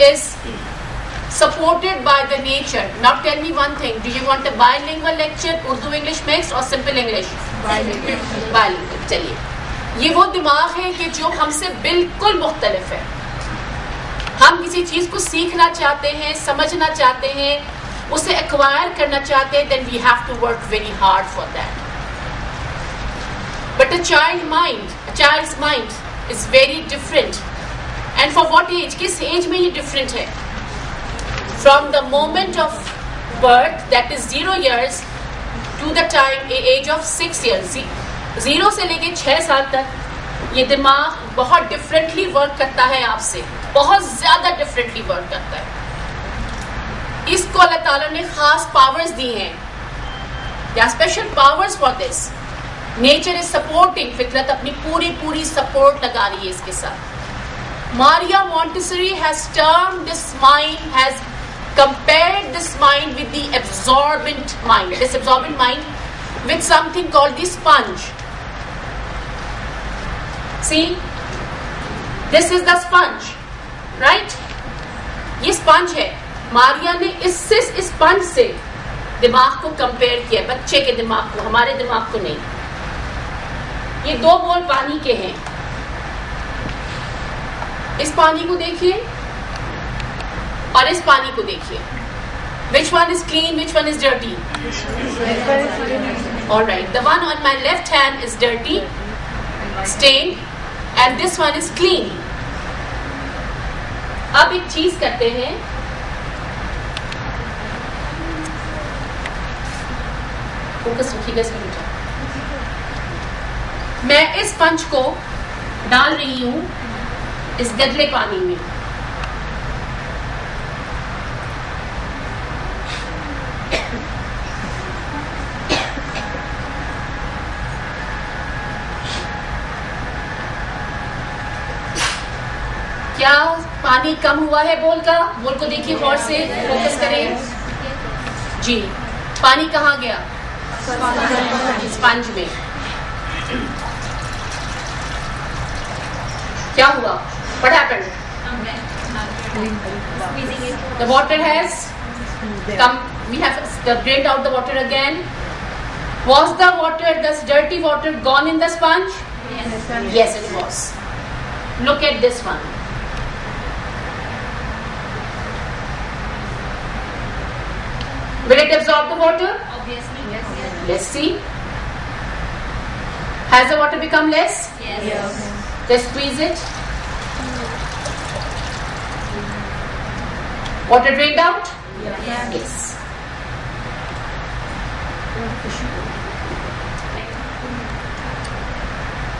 is supported by the nature. Now tell me one thing, do you want a bilingual lecture, Urdu English mixed or simple English? Bilingual. चलिए, ये वो दिमाग है कि जो हमसे बिल्कुल मुख्तलिफ है. हम किसी चीज को सीखना चाहते हैं, समझना चाहते हैं, उसे एक्वायर करना चाहते हैं, then we have to work very hard for that. But a child's mind is very different. And for what age? किस age में ये different है? From the moment of birth, that is 0 years, to the time age of 6 years. 0 से लेके 6 साल तक ये दिमाग बहुत differently work करता है आपसे, बहुत ज्यादा differently work करता है. इसको अल्लाह ताला ने खास powers दी हैं. There are special powers for this. Nature is supporting. फितरत अपनी पूरी support लगा रही है इसके साथ. Maria Montessori has termed this mind, has compared this mind with the absorbent mind. This absorbent mind with something called the sponge. See, this is the sponge, right? ये sponge है. मारिया ने इससे इस sponge से दिमाग को कंपेयर किया, बच्चे के दिमाग को, हमारे दिमाग को नहीं. ये 2 बोल पानी के हैं. इस पानी को देखिए और इस पानी को देखिए. Which one is clean? Which one is dirty? All right. The one on my left hand is dirty, stained, and this one is clean. अब एक चीज करते हैं. फोकस रखिएगा इसमें बेटा. मैं इस पंच को डाल रही हूं इस गदले पानी में. क्या पानी कम हुआ है बोल का? बोल को देखिए गौर से, फोकस करें जी. पानी कहाँ गया? स्पंज में. क्या हुआ? What happened? The water has come. We have drained out the water again. Was the water, this dirty water, gone in the sponge? Yes, it was. Look at this one. Will it absorb the water? Obviously, yes. Let's see. Has the water become less? Yes. Just squeeze it. Water drained out? Yes.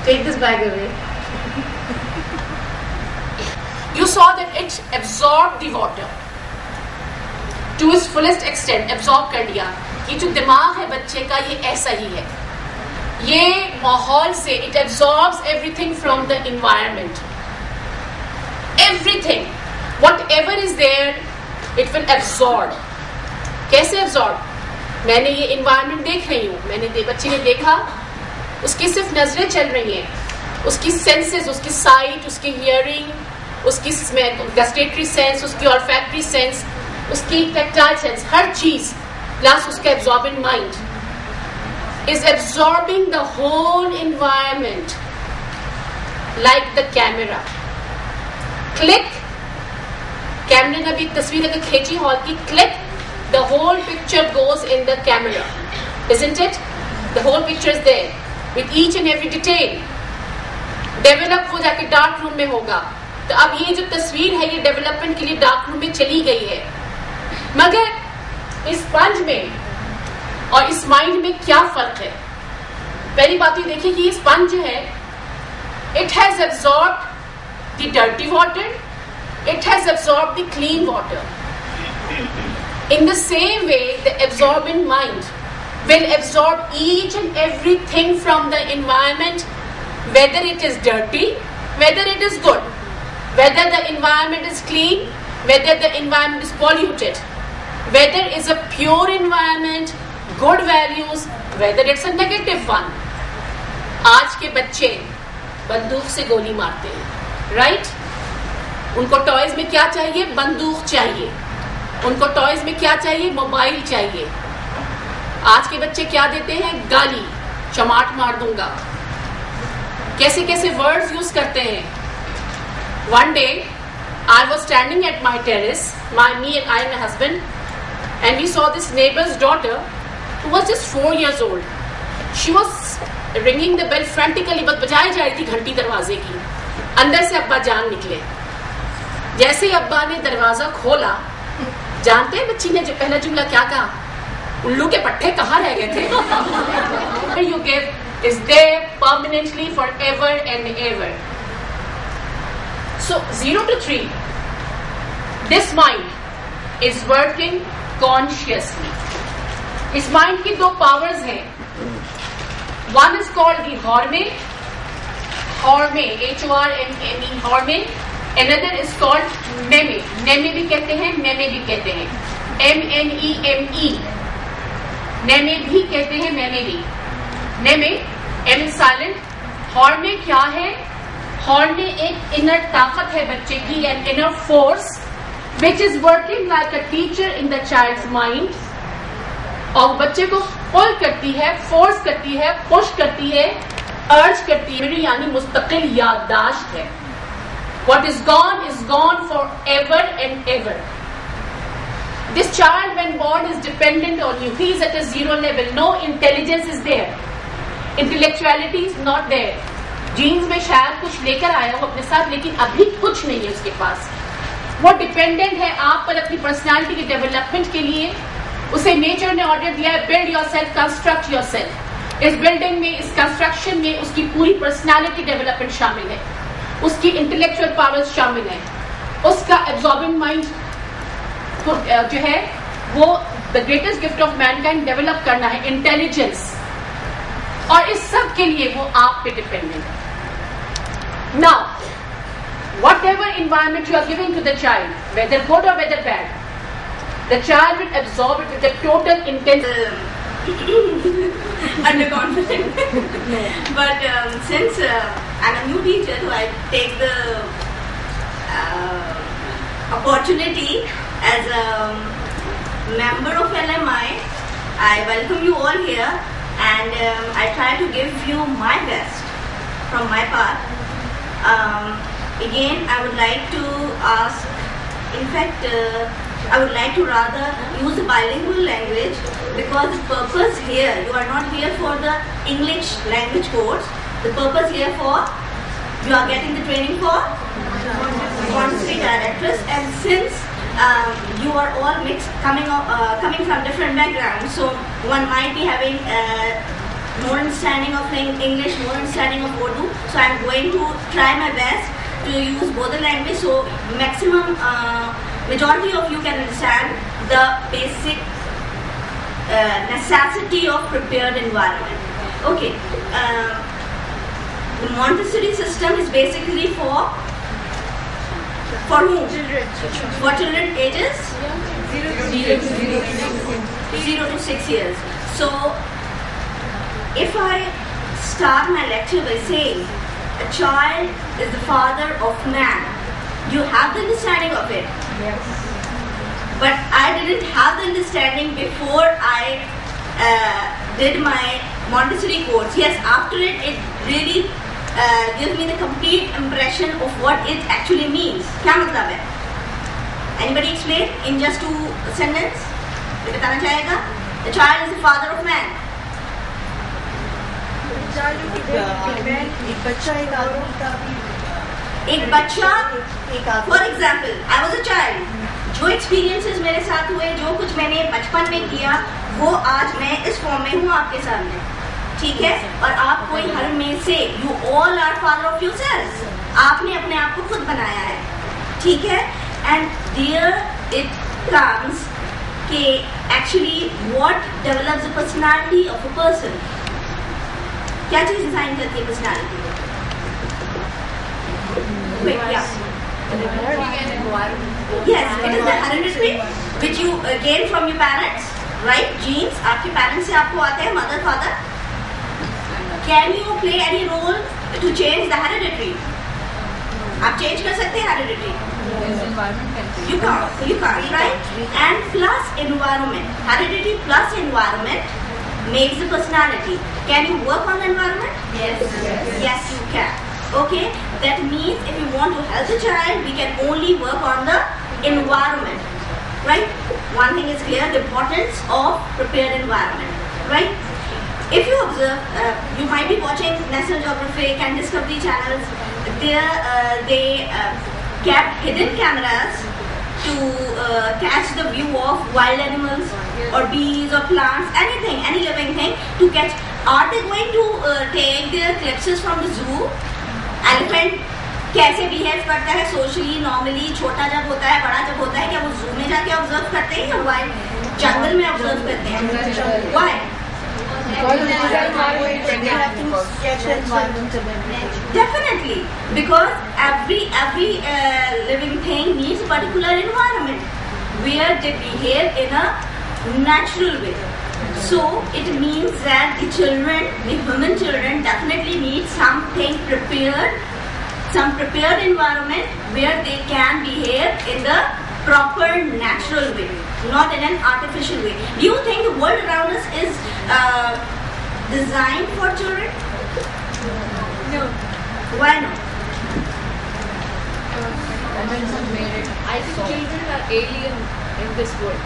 Take this bag away. You saw that it absorbed the water to its fullest extent. Absorb कर लिया. ये जो दिमाग है बच्चे का, ये ऐसा ही है. ये माहौल से it absorbs everything from the environment. Everything, whatever is there, it will absorb. कैसे absorb? मैंने ये environment देख रही हूँ, बच्ची ने देखा, उसकी सिर्फ नजरें चल रही हैं, उसकी senses, उसकी sight, उसकी hearing, उसकी gustatory sense, उसकी olfactory sense, उसकी tactile sense, हर चीज plus उसका absorbent mind is absorbing the whole environment like the camera. Click. कैमरे ने भी तस्वीर अगर खींची हॉल की, click, the whole picture goes in the camera, isn't it? The whole picture is there with each and every detail. Develop वो जाके dark room में होगा. तो अब ये जो तस्वीर है ये डेवलपमेंट के लिए डार्क रूम में चली गई है. मगर इस स्पंज में और इस माइंड में क्या फर्क है? पहली बात ये देखिए कि ये स्पंज जो है, it has absorbed the dirty water, it has absorbed the clean water. In the same way, the absorbent mind will absorb each and everything from the environment, whether it is dirty, whether it is good, whether the environment is clean, whether the environment is polluted, whether it's a pure environment, good values, whether it's a negative one. आज के बच्चे बंदूक से गोली मारते हैं, right? उनको toys में क्या चाहिए? बंदूक चाहिए। उनको टॉयज में क्या चाहिए? मोबाइल चाहिए। आज के बच्चे क्या देते हैं? गाली, चमाट मार दूंगा, कैसे कैसे वर्ड्स यूज करते हैं। One day I was standing at my terrace, me and my husband, and we saw this neighbor's daughter who was just 4 years old. She was ringing the bell frantically, बस बजाई जा रही थी घंटी दरवाजे की। अंदर से अब्बा जान निकले। जैसे ही अब्बा ने दरवाजा खोला, जानते हैं बच्ची ने जो पहला जुमला क्या कहा? उल्लू के पट्टे कहाँ रह गए थे? You give is there permanently forever and ever. So 0 to 3, this mind is working consciously. इस माइंड की दो पावर्स हैं. One is called the hormone, HORMANE, hormone. Another is called meme. Meme भी कहते हैं, meme भी कहते हैं, MEME. meme भी कहते हैं, meme भी. meme, M is silent. hormone क्या है? hormone एक इनर ताकत है बच्चे की, an inner force which is working like a teacher in the child's mind. और बच्चे को पुल करती है, फोर्स करती है, पुश करती है, अर्ज करती है, यानी मुस्तकिल याददाश्त है. What is gone forever and ever. This child when born is dependent on you. He is at a 0 level. No intelligence is there. Intellectuality is not there. Genes में शायद कुछ लेकर आया हो अपने साथ, लेकिन अभी कुछ नहीं है उसके पास. वो डिपेंडेंट है आप पर अपनी पर्सनालिटी के डेवलपमेंट के लिए. उसे नेचर ने ऑर्डर दिया है, बिल्ड योरसेल्फ, कंस्ट्रक्ट योरसेल्फ. इस बिल्डिंग में, इस कंस्ट्रक्शन में उसकी पूरी पर्सनालिटी डेवलपमेंट शामिल है, उसकी इंटेलेक्चुअल पावर्स शामिल है, उसका एब्जॉर्बिंग माइंड जो है वो the greatest gift of Mankind develop करना है, इंटेलिजेंस. और इस सब के लिए वो आप पे डिपेंडेंट है. Now whatever environment you are giving to the child, whether good or whether bad, the child will absorb it with a total underconfident. But since I'm a new teacher, so I take the opportunity as a member of LMI. I welcome you all here, and I try to give you my best from my part. Again, I would like to ask, in fact, I would like to rather use a bilingual language, because the purpose here, you are not here for the English language course. The purpose here for, you are getting the training for Montessori directress, and since you are all mixed, coming from different backgrounds, so one might be having more understanding of English, more understanding of Urdu. So I am going to try my best to use both the language, so maximum majority of you can understand the basic necessity of prepared environment. Okay, the Montessori system is basically for whom? For children ages 0 to 6 years. So if I start my lecture by saying a child is the father of man, you have the understanding of it. Yes. But I didn't have the understanding before I did my Montessori course. Yes, after it really gives me the complete impression of what it actually means. क्या मतलब है? Anybody explain in just 2 sentences? ये बताना चाहेगा? The child is the father of man. एक बच्चा, एक बच्चा, for example I was a child. जो एक्सपीरियंसेस मेरे साथ हुए, जो कुछ मैंने बचपन में किया, वो आज मैं इस फॉर्म में हूँ आपके सामने. ठीक है? और आप कोई हर में से, you all are father of yourself. आपने अपने आप को खुद बनाया है. ठीक है? एंड देयर इट कम्स कि actually what develops the personality of a person. क्या चीज डिजाइन करती है पर्सनालिटी को? Yes, it is the hereditary which you gain from your parents, right? Genes आपके parents से आपको आते हैं, mother, father. Can you play any role to change the hereditary? आप आप चेंज कर सकते हैं heredity? You can't, right? And plus environment, heredity plus environment makes the personality. Can you work on the environment? Yes, you can. Okay, that means if you want to help the child, we can only work on the environment, right? One thing is clear: the importance of prepared environment, right? If you observe, you might be watching National Geographic and Discovery channels. There, they kept hidden cameras to catch the view of wild animals or bees or plants, anything, any living thing to catch. Are they going to take their clips from the zoo? Elephant कैसे behave करता है socially, normally, छोटा जब होता है, बड़ा जब होता है, क्या वो जू में जाके ऑब्जर्व करते हैं या वाइल्ड जंगल में ऑब्जर्व करते हैं? Why? Definitely, because every living thing needs a particular environment where they behave in a natural way. So it means that the children, the human children, definitely need something prepared, some prepared environment where they can behave in the proper natural way, not in an artificial way. Do you think the world around us is designed for children? No. Why not? I think children are alien in this world.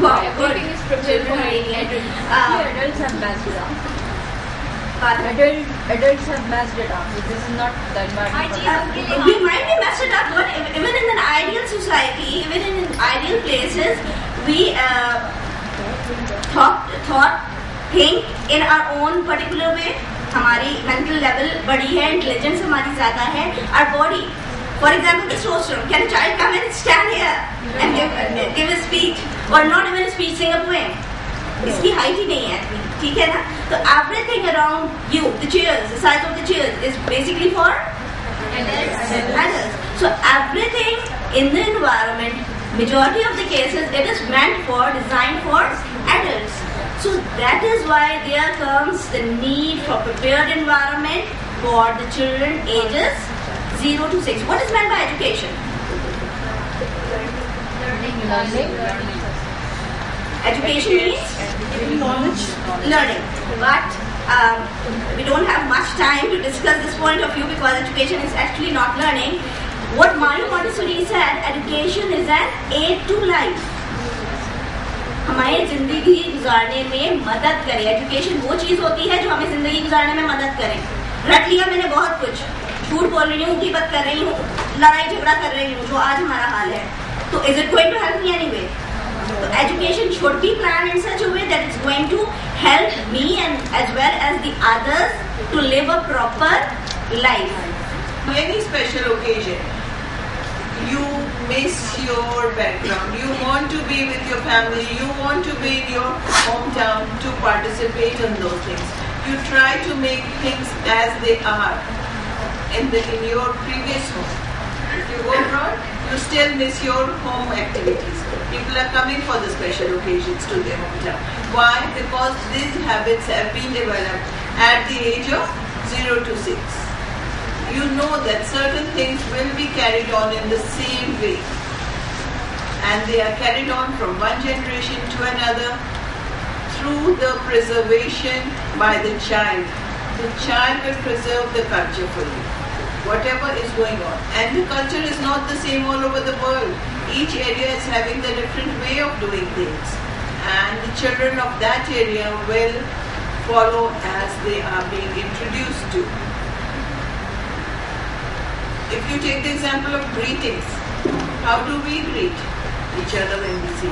Wow, Everything is prepared for alien. Adults have messed it up. Adults have messed it up. This is not the environment. We might be messed it up, but even in an ideal society, even in ideal places, we think in our own particular way. हमारी mental level बड़ी है, intelligence हमारी ज़्यादा है. Our body, for example, testosterone. Can a child come and stand here and give a speech, or not even a speech, sing a poem? इसकी height ही नहीं है, ठीक है ना? So everything around you, the chairs, the size of the chairs, is basically for adults. So everything in the environment, majority of the cases, it is meant for, designed for adults. So that is why there comes the need for prepared environment for the children ages 0 to 6. What is meant by education? Education means knowledge, learning. But we don't have much time to discuss this point of view because education is actually not learning. What Mario Montessori said, education is an aid to life. हमारे जिंदगी गुजारने में मदद करे. Education वो चीज होती है जो हमें जिंदगी गुजारने में मदद करे. रट लिया मैंने बहुत कुछ, झूठ बोल रही हूँ, गिबत कर रही हूँ, लड़ाई झगड़ा कर रही हूँ, जो आज हमारा हाल है, तो is it going to help me anyway? So education should be planned in such a way that it's going to help me and as well as the others to live a proper life. Any special occasion, you miss your background, you want to be with your family, you want to be in your hometown to participate in those things. You try to make things as they are in your previous home. If you go abroad, you still miss your home activities. People are coming for the special occasions to their hometown. Why? Because these habits have been developed at the age of 0 to 6. You know that certain things will be carried on in the same way. And they are carried on from one generation to another through the preservation by the child. The child will preserve the culture for you, whatever is going on. And the culture is not the same all over the world. Each area is having the different way of doing things. And the children of that area will follow as they are being introduced to. If you take the example of greetings, how do we greet each other when we see?